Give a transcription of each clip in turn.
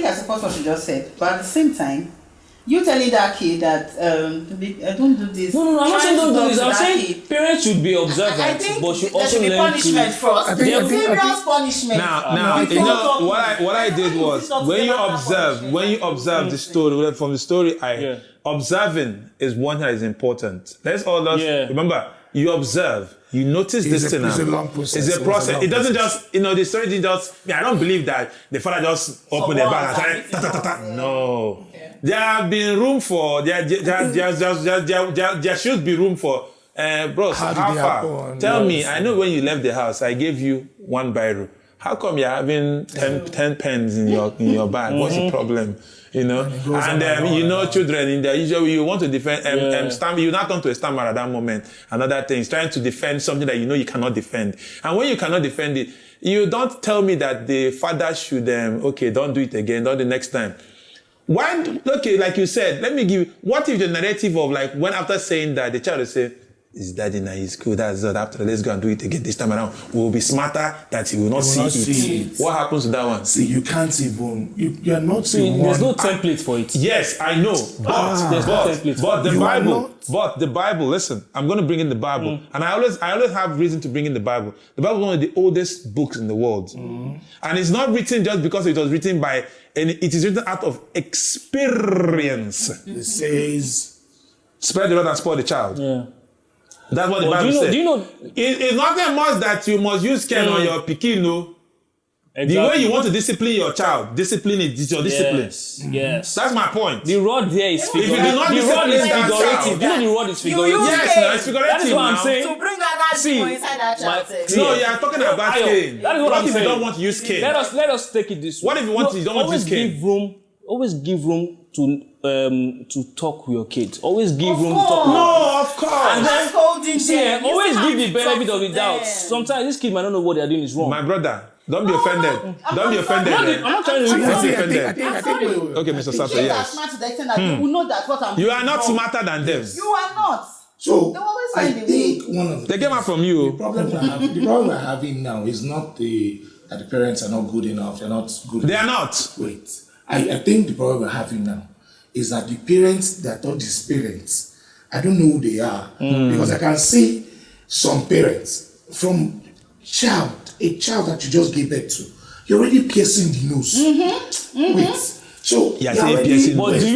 I support what you just said, but at the same time, you telling that kid that don't do this. No, I'm not saying don't do this. I'm saying kid. parents should be observant, I think but should there also should be learn punishment to. first. Serious punishment. Now, you know what I did was when you observe the story from the story, observing is one that is important. Let's all remember. You observe. You notice this thing. It's a long process. It's a process. It doesn't just, the story didn't just. I don't believe that the father just opened the bag and started. No. Okay. There have been room for. There should be room for. Bros, how far? Tell me. I know when you left the house, I gave you 1 biro. How come you're having 10 pens in your bag? What's the problem? Children in there, usually you want to defend, you not turn to a stammer at that moment. Another thing is trying to defend something that you cannot defend. And when you cannot defend it, you don't tell me that the father should, don't do it again, don't the next time. Why, like you said, let me give you, what if the narrative of when after saying that, the child will say, his daddy now is cool, that's that. After let's go and do it again this time around. We'll be smarter that he will not see it. What happens to that one? See, you can't even, you're not saying there's no template for it. Yes, I know. But the Bible, listen, I'm going to bring in the Bible. And I always have reason to bring in the Bible. The Bible is one of the oldest books in the world. And it's not written just because it was written it is written out of experience. It says, spare the rod and spoil the child. Yeah. That's what the Bible says. Do you know? It's not a must that you must use care on your pikin, no. Exactly. The way you want to discipline your child, discipline is your discipline. Yes. That's my point. The rod there is figurative. If you do not discipline that figurative. You know the rod is figurative. Yes, it's figurative. That is what I'm saying. To bring that inside that child. No, you are talking about cane. That is what I'm saying. If you don't want to use cane? Let us take it this way. What if you don't want to use cane? Always give room to talk with your kids. Always give room to talk. No, of course. And then always give the benefit of the doubt. Sometimes this kid might not know what they are doing is wrong. My brother, don't be offended. Don't be offended. I'm not trying to be offended. I think Okay, Mr. Sasso, yes. Smart to the extent that you will know that what I'm You are not smarter than them. You are not. So They always I find a think one of They came out from you. the problem we're having now is not that the parents are not good enough. They're not good. They are not. Wait. I think the problem we're having now is that the parents that are these parents, I don't know who they are. Because I can see some parents from a child that you just gave birth to, you're already piercing the nose. Wait. So yeah, piercing. But do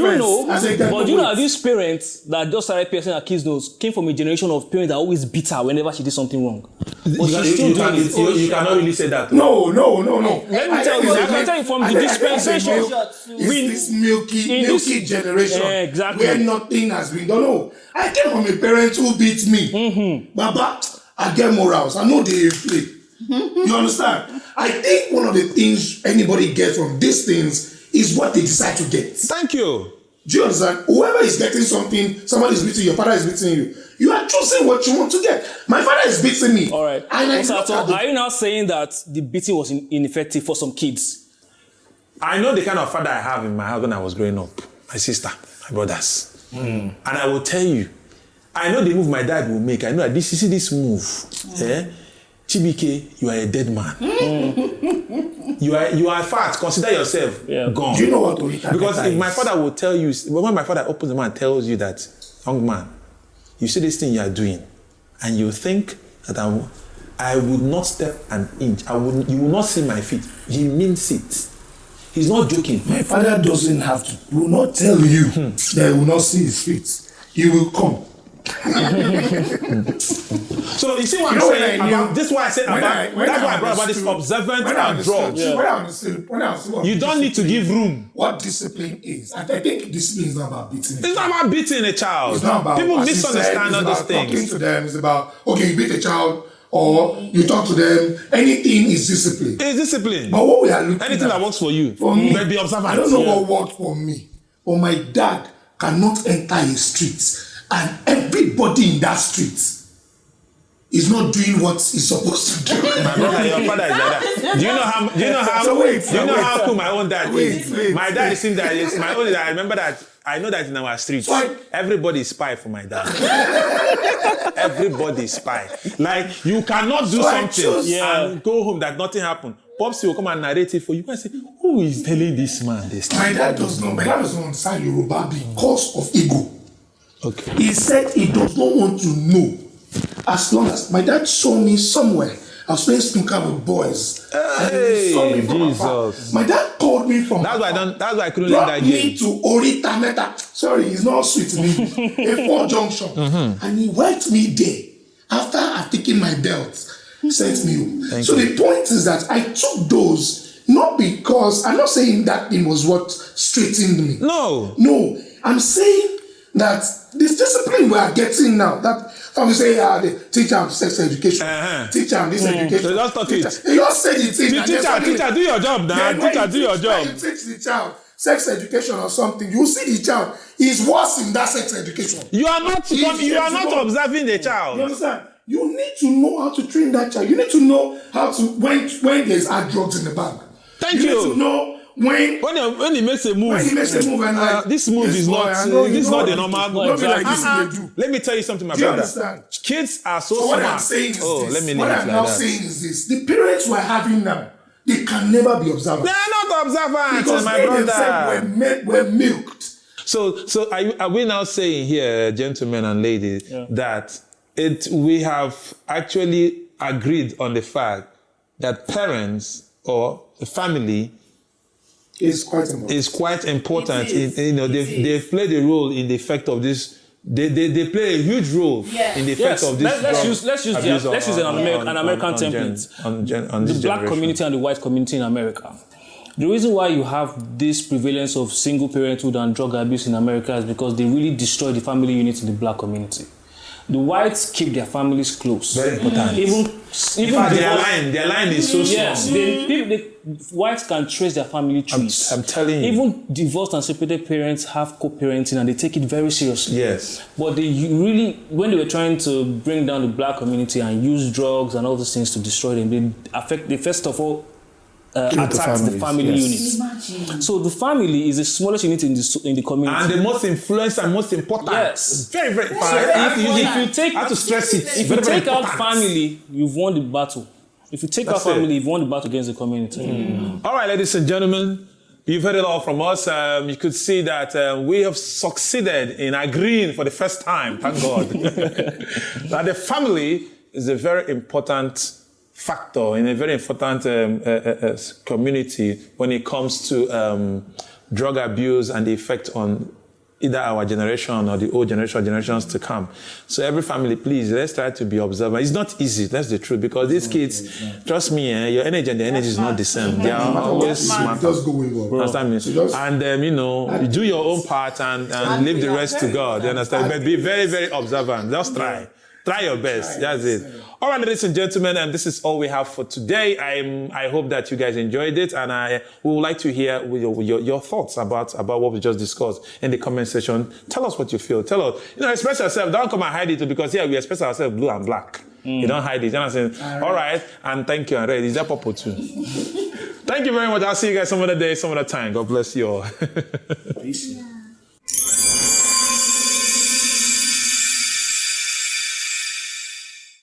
you know these parents that just started piercing her kids' nose came from a generation of parents that always beat her whenever she did something wrong. But you cannot really say that. No. Let me tell you, I can tell you from the dispensation. It's this milky generation exactly. where nothing has been done. No, I came from a parent who beat me. Baba, I get morals. I know they play. You understand? I think one of the things anybody gets from these things is what they decide to get. Thank you. Do you understand? Whoever is getting something, somebody is beating you, your father is beating you. You are choosing what you want to get. My father is beating me. All right. Are you now saying that the beating was ineffective for some kids? I know the kind of father I have in my house when I was growing up. My sister, my brothers. And I will tell you, I know the move my dad will make. I know that you see this move. Chibike, you are a dead man. You are fat. Consider yourself gone. Do you know what? Because if my father will tell you, when my father opens the mouth and tells you that, young man, you see this thing you are doing, and you think that I would not step an inch. You will not see my feet. He means it. He's not joking. My father doesn't have to. He will not tell you that he will not see his feet. He will come. So you see what I'm saying about this? Is why I said about that's why I brought about this observant approach. When I understood you don't need to give room. What discipline is, and I think discipline is not about beating. It's not about beating a child. It's not about people misunderstand all these things. Talking to them is about you beat a child or you talk to them. Anything is discipline. It's discipline. But what we are looking anything that works for you, for me, be observant. I don't know what worked for me, but my dad cannot enter a street. And everybody in that street is not doing what he's supposed to do. My brother, your father is like that. Do you know how cool my own dad is? My dad is in that. My own dad. I remember that. I know that in our streets, everybody is spy for my dad. Everybody is spy. Like you cannot do something and go home that nothing happened. Popsy will come and narrate it for you. And say, who is telling this man this? My dad does not understand Yoruba because of ego. Okay. He said he does not want to know. As long as my dad saw me somewhere, I was playing snooker with boys. And he saw me from afar. My dad called me from That's afar. why I couldn't learn that Brought me game. to Orita Meta. Sorry, it's not sweet in English. A4 junction. And he went me there. After I've taken my belt, sent me home. So the point is that I took those not because I'm not saying that thing was what straightened me. No. No, I'm saying that this discipline we are getting now, that we say, the teacher of sex education, teacher of this education. So just talk it. They just said it. Teacher, do your job now. Teacher, do your job. When you teach the child sex education or something, you see the child is worse in that sex education. You are not observing the child. You understand? You need to know how to train that child. You need to know how to when there's hard drugs in the bag. Thank you. You need to know when he makes a move. And this move is not the normal. Don't be like this they do. Let me tell you something, my Do you brother. understand? Kids are so So what smart. I'm saying is this. Let me leave What it I'm like now that. saying is this. The parents we're having now, they can never be observant. They are not observant, Because my they brother. themselves were milked. So are we now saying here, gentlemen and ladies, that we have actually agreed on the fact that parents or the family It's quite important. is quite important. It is. They play the role in the effect of this. They play a huge role in the effect of this. Let's use an American template. On this The black generation. community and the white community in America. The reason why you have this prevalence of single parenthood and drug abuse in America is because they really destroy the family unit in the black community. The whites keep their families close. Very important. Even their line is so strong. yes, the whites can trace their family trees. I'm telling you. Even divorced and separated parents have co-parenting and they take it very seriously. Yes. But when they were trying to bring down the black community and use drugs and all those things to destroy them, they first of all attacked the family unit. Imagine. So the family is the smallest unit in the community. And the most influenced and most important. Yes. Very, very So if you take I have to stress it. if you Very, very take out important. family, you've won the battle. If you take out That's it. family, you've won the battle against the community. All right, ladies and gentlemen, you've heard it all from us. You could see that we have succeeded in agreeing for the first time, thank God, that the family is a very important factor in a very important community when it comes to drug abuse and the effect on either our generation or the old generation or generations to come. So every family, please, let's try to be observant. It's not easy, that's the truth, because these kids, trust me, your energy and their energy is not the same. They are always smart. Just go with what? Understand me? And you do your own part and leave the rest to God. You understand? But be very, very observant. Just try. Try your best. That's it. All right, ladies and gentlemen, and this is all we have for today. I hope that you guys enjoyed it, and we would like to hear your thoughts about what we just discussed in the comment section. Tell us what you feel. Tell us, express yourself. Don't come and hide it, because here we express ourselves blue and black. You don't hide it. You know what I'm saying? All right, and thank you. And red. Is that purple too? Thank you very much. I'll see you guys some other day, some other time. God bless you all. Peace.